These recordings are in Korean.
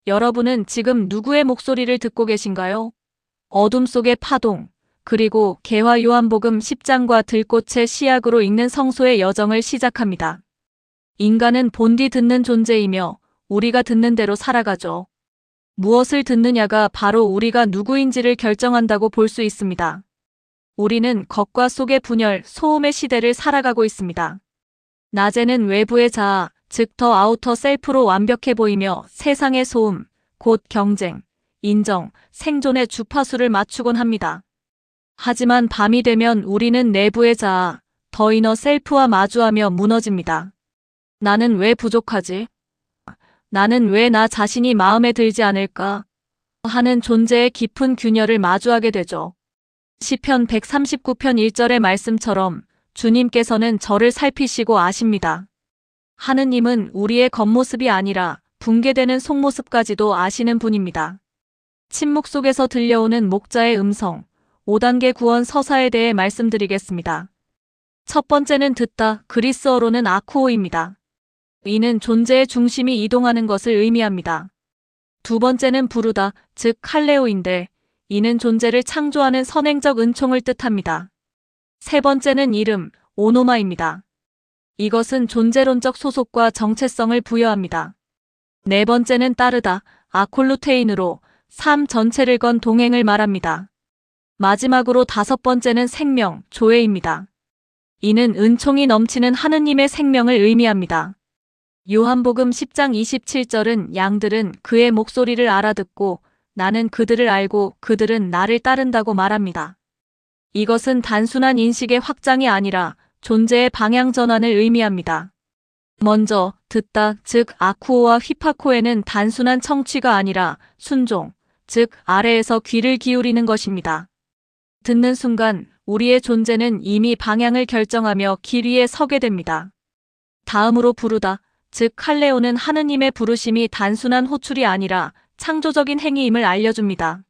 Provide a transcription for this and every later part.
여러분은 지금 누구의 목소리를 듣고 계신가요? 어둠 속의 파동, 그리고 개화 요한복음 10장과 들꽃의 씨앗으로 읽는 성소의 여정을 시작합니다. 인간은 본디 듣는 존재이며 우리가 듣는 대로 살아가죠. 무엇을 듣느냐가 바로 우리가 누구인지를 결정한다고 볼 수 있습니다. 우리는 겉과 속의 분열, 소음의 시대를 살아가고 있습니다. 낮에는 외부의 자아, 즉 더 아우터 셀프로 완벽해 보이며 세상의 소음, 곧 경쟁, 인정, 생존의 주파수를 맞추곤 합니다. 하지만 밤이 되면 우리는 내부의 자아, 더 이너 셀프와 마주하며 무너집니다. 나는 왜 부족하지? 나는 왜 나 자신이 마음에 들지 않을까? 하는 존재의 깊은 균열을 마주하게 되죠. 시편 139편 1절의 말씀처럼 주님께서는 저를 살피시고 아십니다. 하느님은 우리의 겉모습이 아니라 붕괴되는 속모습까지도 아시는 분입니다. 침묵 속에서 들려오는 목자의 음성, 5단계 구원 서사에 대해 말씀드리겠습니다. 첫 번째는 듣다, 그리스어로는 아쿠오입니다. 이는 존재의 중심이 이동하는 것을 의미합니다. 두 번째는 부르다, 즉 칼레오인데 이는 존재를 창조하는 선행적 은총을 뜻합니다. 세 번째는 이름, 오노마입니다. 이것은 존재론적 소속과 정체성을 부여합니다. 네 번째는 따르다, 아콜루테인으로 삶 전체를 건 동행을 말합니다. 마지막으로 다섯 번째는 생명, 조회입니다. 이는 은총이 넘치는 하느님의 생명을 의미합니다. 요한복음 10장 27절은 양들은 그의 목소리를 알아듣고 나는 그들을 알고 그들은 나를 따른다고 말합니다. 이것은 단순한 인식의 확장이 아니라 존재의 방향 전환을 의미합니다. 먼저 듣다, 즉 아쿠오와 휘파코에는 단순한 청취가 아니라 순종, 즉 아래에서 귀를 기울이는 것입니다. 듣는 순간 우리의 존재는 이미 방향을 결정하며 길 위에 서게 됩니다. 다음으로 부르다, 즉 칼레오는 하느님의 부르심이 단순한 호출이 아니라 창조적인 행위임을 알려줍니다.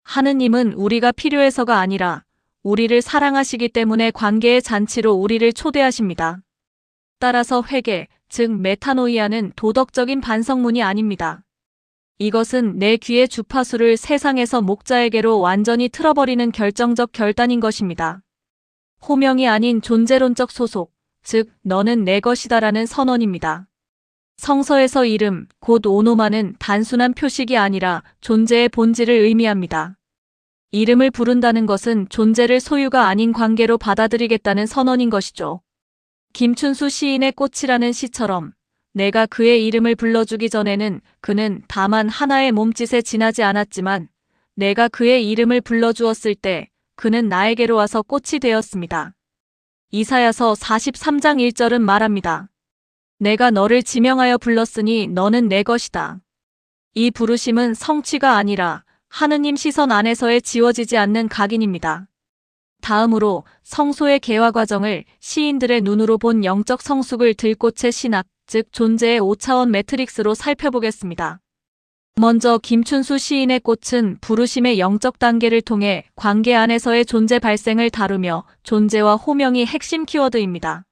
하느님은 우리가 필요해서가 아니라 우리를 사랑하시기 때문에 관계의 잔치로 우리를 초대하십니다. 따라서 회개, 즉 메타노이아는 도덕적인 반성문이 아닙니다. 이것은 내 귀의 주파수를 세상에서 목자에게로 완전히 틀어버리는 결정적 결단인 것입니다. 호명이 아닌 존재론적 소속, 즉 너는 내 것이다라는 선언입니다. 성서에서 이름, 곧 오노마는 단순한 표식이 아니라 존재의 본질을 의미합니다. 이름을 부른다는 것은 존재를 소유가 아닌 관계로 받아들이겠다는 선언인 것이죠. 김춘수 시인의 꽃이라는 시처럼 내가 그의 이름을 불러주기 전에는 그는 다만 하나의 몸짓에 지나지 않았지만 내가 그의 이름을 불러주었을 때 그는 나에게로 와서 꽃이 되었습니다. 이사야서 43장 1절은 말합니다. 내가 너를 지명하여 불렀으니 너는 내 것이다. 이 부르심은 성취가 아니라 하느님 시선 안에서의 지워지지 않는 각인입니다. 다음으로 성소의 개화 과정을 시인들의 눈으로 본 영적 성숙을 들꽃의 신학, 즉 존재의 5차원 매트릭스로 살펴보겠습니다. 먼저 김춘수 시인의 꽃은 부르심의 영적 단계를 통해 관계 안에서의 존재 발생을 다루며 존재와 호명이 핵심 키워드입니다.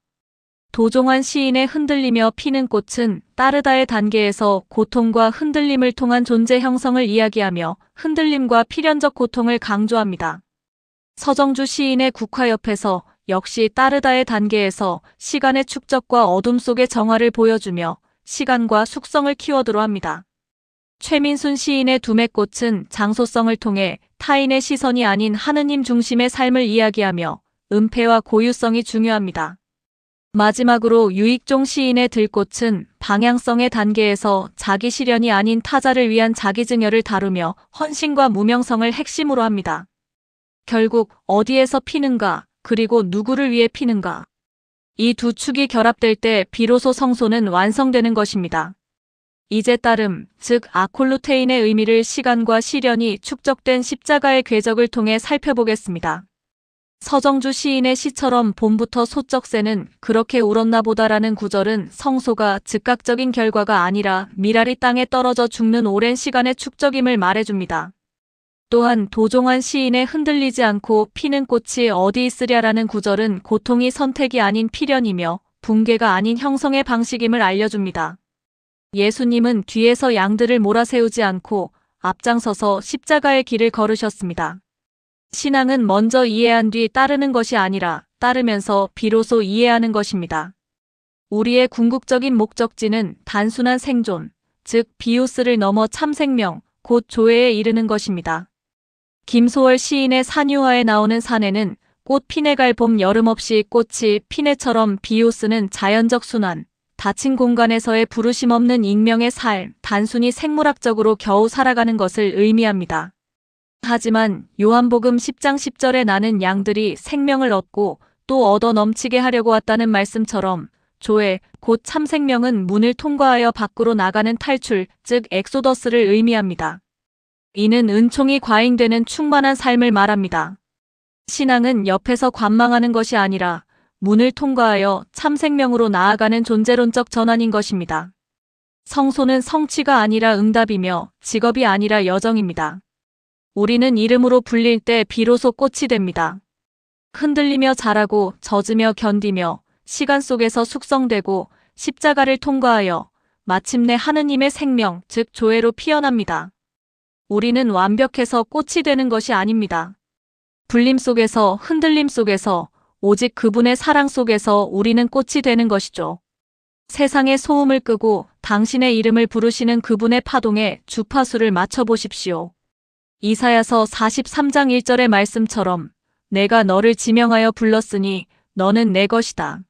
도종환 시인의 흔들리며 피는 꽃은 따르다의 단계에서 고통과 흔들림을 통한 존재 형성을 이야기하며 흔들림과 필연적 고통을 강조합니다. 서정주 시인의 국화옆에서 역시 따르다의 단계에서 시간의 축적과 어둠 속의 정화를 보여주며 시간과 숙성을 키워드로 합니다. 최민순 시인의 두매꽃은 장소성을 통해 타인의 시선이 아닌 하느님 중심의 삶을 이야기하며 은폐와 고유성이 중요합니다. 마지막으로 유익종 시인의 들꽃은 방향성의 단계에서 자기 실현이 아닌 타자를 위한 자기 증여를 다루며 헌신과 무명성을 핵심으로 합니다. 결국 어디에서 피는가, 그리고 누구를 위해 피는가. 이 두 축이 결합될 때 비로소 성소는 완성되는 것입니다. 이제 따름, 즉 아콜루테인의 의미를 시간과 시련이 축적된 십자가의 궤적을 통해 살펴보겠습니다. 서정주 시인의 시처럼 봄부터 소쩍새는 그렇게 울었나 보다라는 구절은 성소가 즉각적인 결과가 아니라 미랄이 땅에 떨어져 죽는 오랜 시간의 축적임을 말해줍니다. 또한 도종환 시인의 흔들리지 않고 피는 꽃이 어디 있으랴라는 구절은 고통이 선택이 아닌 필연이며 붕괴가 아닌 형성의 방식임을 알려줍니다. 예수님은 뒤에서 양들을 몰아세우지 않고 앞장서서 십자가의 길을 걸으셨습니다. 신앙은 먼저 이해한 뒤 따르는 것이 아니라 따르면서 비로소 이해하는 것입니다. 우리의 궁극적인 목적지는 단순한 생존, 즉 비우스를 넘어 참생명, 곧 조회에 이르는 것입니다. 김소월 시인의 산유화에 나오는 산에는 꽃 피내갈 봄 여름 없이 꽃이 피내처럼 비우스는 자연적 순환, 닫힌 공간에서의 부르심 없는 익명의 삶, 단순히 생물학적으로 겨우 살아가는 것을 의미합니다. 하지만 요한복음 10장 10절에 나는 양들이 생명을 얻고 또 얻어 넘치게 하려고 왔다는 말씀처럼 조회, 곧 참생명은 문을 통과하여 밖으로 나가는 탈출, 즉 엑소더스를 의미합니다. 이는 은총이 과잉되는 충만한 삶을 말합니다. 신앙은 옆에서 관망하는 것이 아니라 문을 통과하여 참생명으로 나아가는 존재론적 전환인 것입니다. 성소는 성취가 아니라 응답이며 직업이 아니라 여정입니다. 우리는 이름으로 불릴 때 비로소 꽃이 됩니다. 흔들리며 자라고 젖으며 견디며 시간 속에서 숙성되고 십자가를 통과하여 마침내 하느님의 생명, 즉 조회로 피어납니다. 우리는 완벽해서 꽃이 되는 것이 아닙니다. 불림 속에서, 흔들림 속에서, 오직 그분의 사랑 속에서 우리는 꽃이 되는 것이죠. 세상의 소음을 끄고 당신의 이름을 부르시는 그분의 파동에 주파수를 맞춰보십시오. 이사야서 43장 1절의 말씀처럼 내가 너를 지명하여 불렀으니 너는 내 것이다.